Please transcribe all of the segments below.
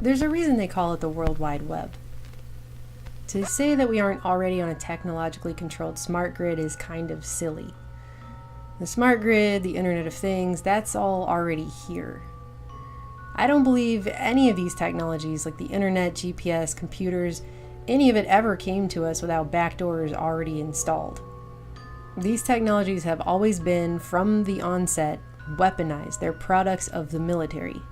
There's a reason they call it the World Wide Web. To say that we aren't already on a technologically controlled smart grid is kind of silly. The smart grid, the Internet of Things, that's all already here. I don't believe any of these technologies, like the internet, GPS, computers, any of it ever came to us without backdoors already installed. These technologies have always been, from the onset, weaponized. They're products of the military.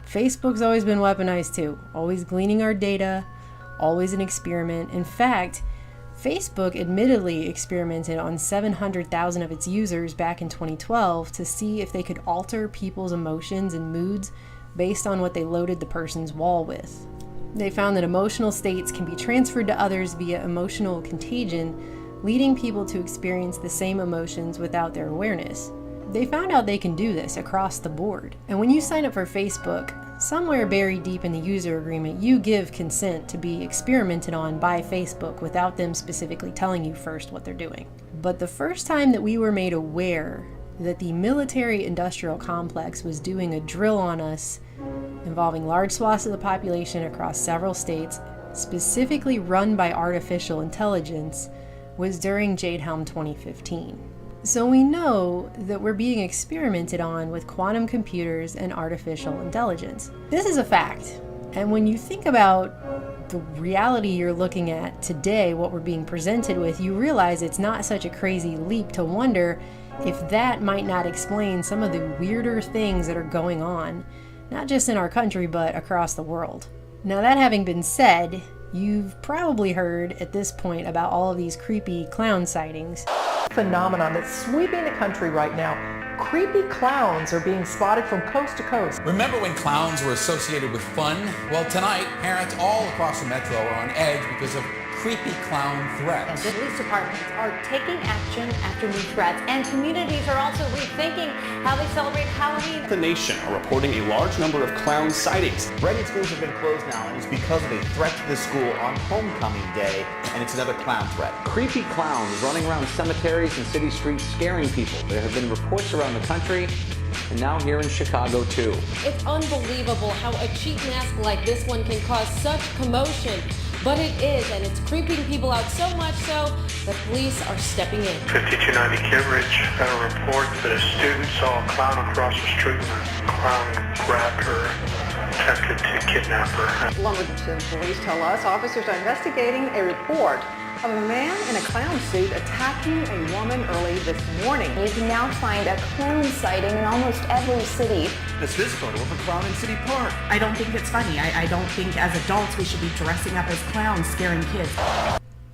Facebook's always been weaponized too, always gleaning our data, always an experiment. In fact, Facebook admittedly experimented on 700,000 of its users back in 2012 to see if they could alter people's emotions and moods based on what they loaded the person's wall with. They found that emotional states can be transferred to others via emotional contagion, leading people to experience the same emotions without their awareness. They found out they can do this across the board. And when you sign up for Facebook, somewhere buried deep in the user agreement, you give consent to be experimented on by Facebook without them specifically telling you first what they're doing. But the first time that we were made aware that the military-industrial complex was doing a drill on us involving large swaths of the population across several states, specifically run by artificial intelligence, was during Jade Helm 2015. So we know that we're being experimented on with quantum computers and artificial intelligence. This is a fact. And when you think about the reality you're looking at today, what we're being presented with, you realize it's not such a crazy leap to wonder if that might not explain some of the weirder things that are going on, not just in our country, but across the world. Now, that having been said, you've probably heard at this point about all of these creepy clown sightings. Phenomenon that's sweeping the country right now. Creepy clowns are being spotted from coast to coast. Remember when clowns were associated with fun? Well, tonight, parents all across the metro are on edge because of creepy clown threats. The police departments are taking action after new threats, and communities are also rethinking how they celebrate Halloween. The Nation are reporting a large number of clown sightings. Reading schools have been closed now, and it's because of a threat to the school on homecoming day, and it's another clown threat. Creepy clowns running around cemeteries and city streets scaring people. There have been reports around the country, and now here in Chicago too. It's unbelievable how a cheap mask like this one can cause such commotion. But it is, and it's creeping people out so much so that police are stepping in. 5290 Cambridge got a report that a student saw a clown across the street and the clown grabbed her, attempted to kidnap her. Lumberton police tell us officers are investigating a report of a man in a clown suit attacking a woman early this morning. You can now find a clown sighting in almost every city. It's this photo of a clown in City Park. I don't think it's funny. I don't think as adults we should be dressing up as clowns scaring kids.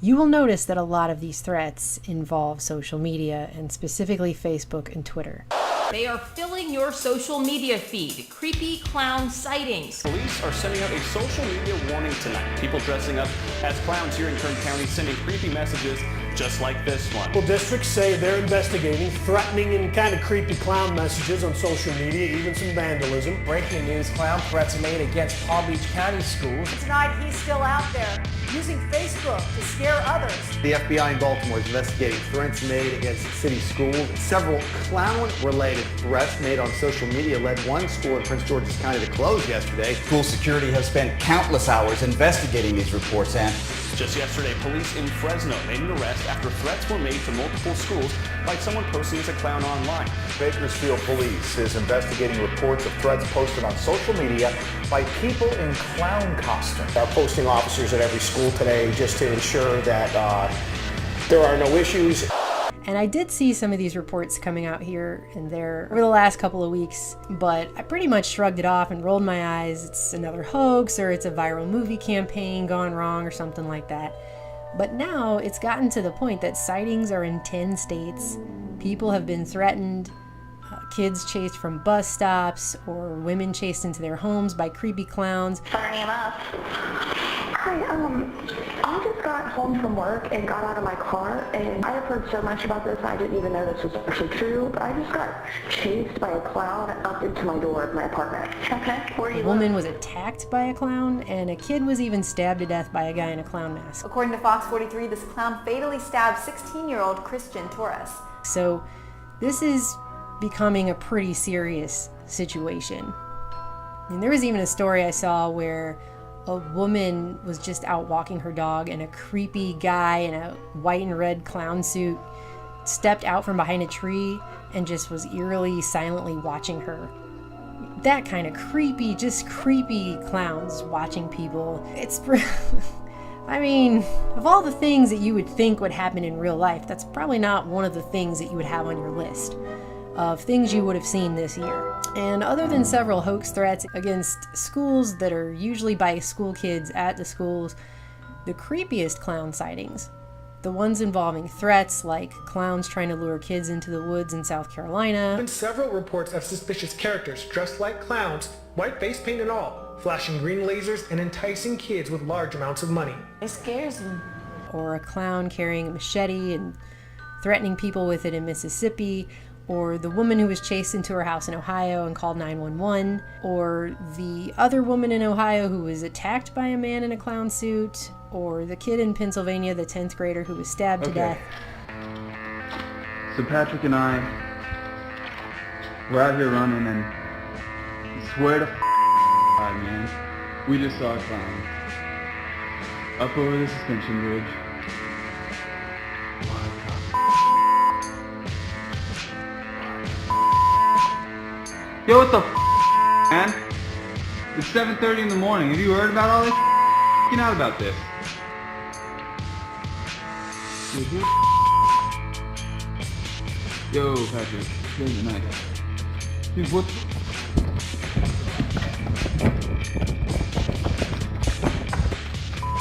You will notice that a lot of these threats involve social media, and specifically Facebook and Twitter. They are filling your social media feed. Creepy clown sightings. Police are sending out a social media warning tonight. People dressing up as clowns here in Kern County sending creepy messages just like this one. Well, districts say they're investigating threatening and kind of creepy clown messages on social media, even some vandalism. Breaking news, clown threats made against Palm Beach County schools. Tonight, he's still out there using Facebook to scare others. The FBI in Baltimore is investigating threats made against city schools. Several clown-related threats made on social media led one school in Prince George's County to close yesterday. School security has spent countless hours investigating these reports, and just yesterday, police in Fresno made an arrest after threats were made to multiple schools by someone posing as a clown online. Bakersfield Police is investigating reports of threats posted on social media by people in clown costumes. They're posting officers at every school today just to ensure that there are no issues. And I did see some of these reports coming out here and there over the last couple of weeks, but I pretty much shrugged it off and rolled my eyes. It's another hoax, or it's a viral movie campaign gone wrong, or something like that. But now it's gotten to the point that sightings are in 10 states. People have been threatened, kids chased from bus stops, or women chased into their homes by creepy clowns. Sorry, name up. Hi, I just got home from work and got out of my car, and I have heard so much about this, I didn't even know this was actually true, but I just got chased by a clown up into my door of my apartment. Okay, where are you? A woman was attacked by a clown, and a kid was even stabbed to death by a guy in a clown mask. According to Fox 43, this clown fatally stabbed 16-year-old Christian Torres. So this is becoming a pretty serious situation. And there was even a story I saw where a woman was just out walking her dog and a creepy guy in a white and red clown suit stepped out from behind a tree and just was eerily, silently watching her. That kind of creepy, just creepy clowns watching people. It's, I mean, of all the things that you would think would happen in real life, that's probably not one of the things that you would have on your list of things you would have seen this year. And other than several hoax threats against schools that are usually by school kids at the schools, the creepiest clown sightings, the ones involving threats like clowns trying to lure kids into the woods in South Carolina. There have been several reports of suspicious characters dressed like clowns, white face paint and all, flashing green lasers and enticing kids with large amounts of money. It scares me. Or a clown carrying a machete and threatening people with it in Mississippi, or the woman who was chased into her house in Ohio and called 911, or the other woman in Ohio who was attacked by a man in a clown suit, or the kid in Pennsylvania, the 10th grader who was stabbed to death. So Patrick and I, we're out here running, and I swear to God, man, we just saw a clown up over the suspension bridge. Yo, what the man? It's 7:30 in the morning. Have you heard about all this? Get out about this. Yo, Patrick, here's the night. Dude, what?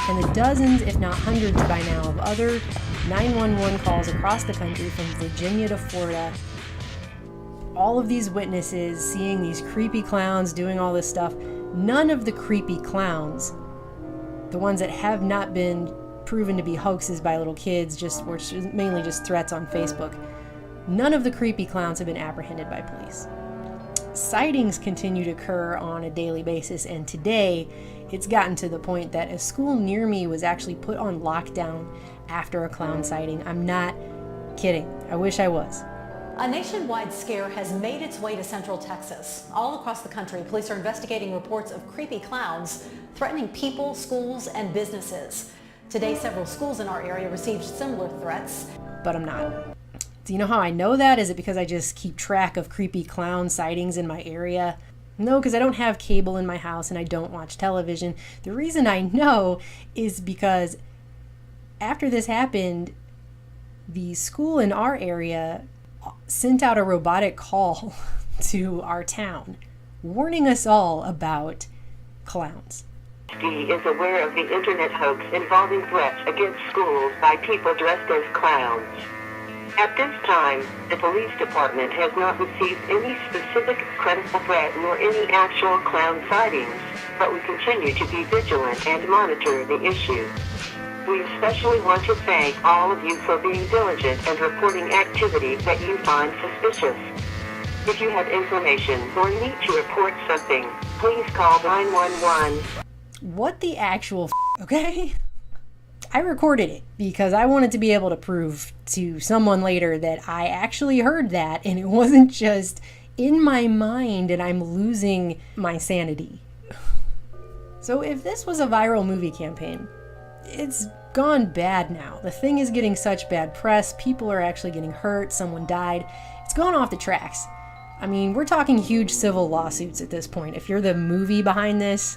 And the dozens, if not hundreds by now, of other 911 calls across the country from Virginia to Florida. All of these witnesses seeing these creepy clowns doing all this stuff. None of the creepy clowns, the ones that have not been proven to be hoaxes by little kids, or mainly just threats on Facebook, none of the creepy clowns have been apprehended by police. Sightings continue to occur on a daily basis, and today it's gotten to the point that a school near me was actually put on lockdown after a clown sighting. I'm not kidding. I wish I was. A nationwide scare has made its way to Central Texas. All across the country, police are investigating reports of creepy clowns threatening people, schools, and businesses. Today, several schools in our area received similar threats. But I'm not. Do you know how I know that? Is it because I just keep track of creepy clown sightings in my area? No, because I don't have cable in my house and I don't watch television. The reason I know is because after this happened, the school in our area sent out a robotic call to our town, warning us all about clowns. He is aware of the internet hoax involving threats against schools by people dressed as clowns. At this time, the police department has not received any specific credible threat nor any actual clown sightings, but we continue to be vigilant and monitor the issue. We especially want to thank all of you for being diligent and reporting activity that you find suspicious. If you have information or need to report something, please call 911. What the actual okay? I recorded it because I wanted to be able to prove to someone later that I actually heard that and it wasn't just in my mind and I'm losing my sanity. So if this was a viral movie campaign, it's gone bad now. The thing is getting such bad press. People are actually getting hurt. Someone died. It's gone off the tracks. I mean, we're talking huge civil lawsuits at this point. If you're the movie behind this,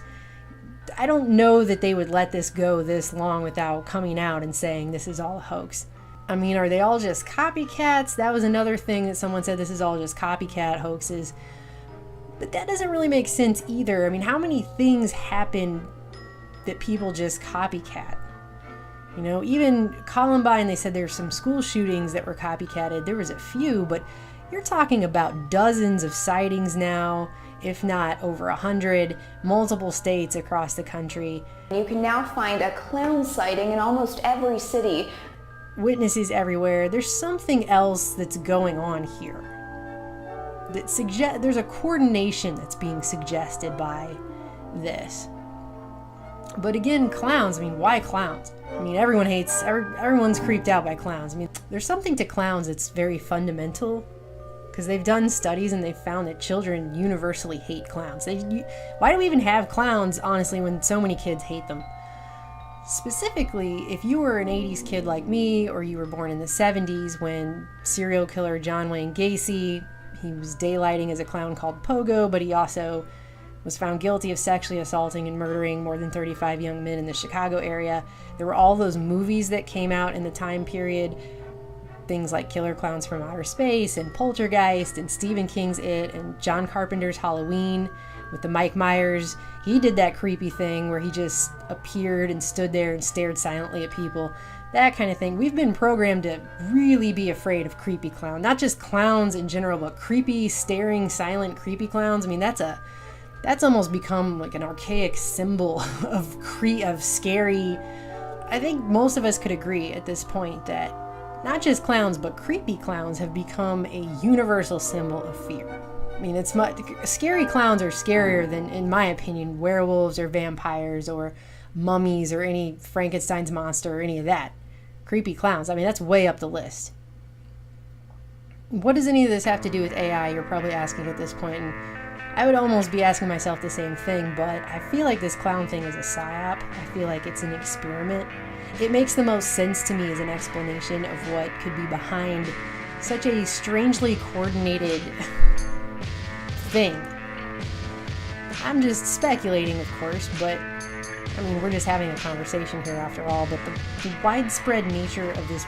I don't know that they would let this go this long without coming out and saying this is all a hoax. I mean, are they all just copycats? That was another thing that someone said, this is all just copycat hoaxes. But that doesn't really make sense either. I mean, how many things happen that people just copycat? You know, even Columbine, they said there's some school shootings that were copycatted. There was a few, but you're talking about dozens of sightings now, if not over 100, multiple states across the country. You can now find a clown sighting in almost every city. Witnesses everywhere. There's something else that's going on here. There's a coordination that's being suggested by this. But again, clowns, I mean, why clowns? I mean, everyone's creeped out by clowns. I mean, there's something to clowns that's very fundamental because they've done studies and they've found that children universally hate clowns. Why do we even have clowns, honestly, when so many kids hate them? Specifically, if you were an 80s kid like me, or you were born in the 70s when serial killer John Wayne Gacy, he was daylighting as a clown called Pogo, but he also was found guilty of sexually assaulting and murdering more than 35 young men in the Chicago area. There were all those movies that came out in the time period, things like Killer Clowns from Outer Space and Poltergeist and Stephen King's It and John Carpenter's Halloween with the Mike Myers. He did that creepy thing where he just appeared and stood there and stared silently at people. That kind of thing. We've been programmed to really be afraid of creepy clowns. Not just clowns in general, but creepy, staring, silent, creepy clowns. I mean, that's almost become like an archaic symbol of scary. I think most of us could agree at this point that not just clowns, but creepy clowns have become a universal symbol of fear. I mean, scary clowns are scarier than, in my opinion, werewolves or vampires or mummies or any Frankenstein's monster or any of that. Creepy clowns, I mean, that's way up the list. What does any of this have to do with AI, you're probably asking at this point, and I would almost be asking myself the same thing, but I feel like this clown thing is a psyop. I feel like it's an experiment. It makes the most sense to me as an explanation of what could be behind such a strangely coordinated thing. I'm just speculating, of course, but I mean, we're just having a conversation here after all, but the widespread nature of this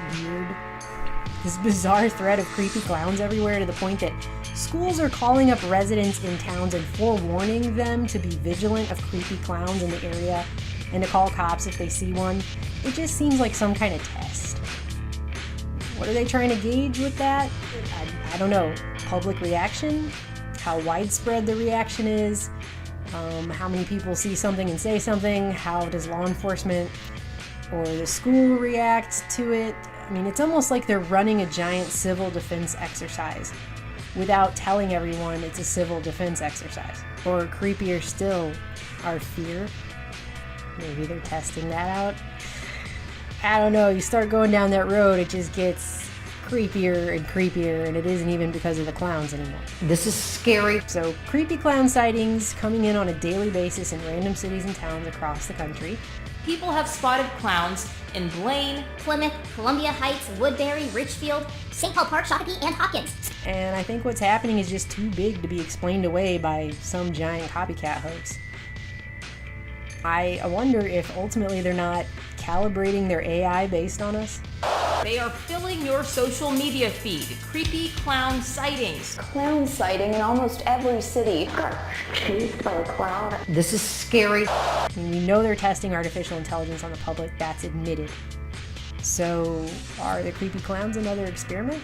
bizarre threat of creepy clowns everywhere, to the point that schools are calling up residents in towns and forewarning them to be vigilant of creepy clowns in the area and to call cops if they see one. It just seems like some kind of test. What are they trying to gauge with that? I don't know. Public reaction? How widespread the reaction is? How many people see something and say something? How does law enforcement or the school react to it? I mean, it's almost like they're running a giant civil defense exercise without telling everyone it's a civil defense exercise. Or creepier still, our fear. Maybe they're testing that out. I don't know, you start going down that road, it just gets creepier and creepier, and it isn't even because of the clowns anymore. This is scary. So, creepy clown sightings coming in on a daily basis in random cities and towns across the country. People have spotted clowns in Blaine, Plymouth, Columbia Heights, Woodbury, Richfield, St. Paul Park, Shakopee, and Hopkins. And I think what's happening is just too big to be explained away by some giant copycat hoax. I wonder if ultimately they're not calibrating their AI based on us. They are filling your social media feed. Creepy clown sightings. Clown sighting in almost every city. Got chased by a clown. This is scary. I mean, we know they're testing artificial intelligence on the public. That's admitted. So, are the creepy clowns another experiment?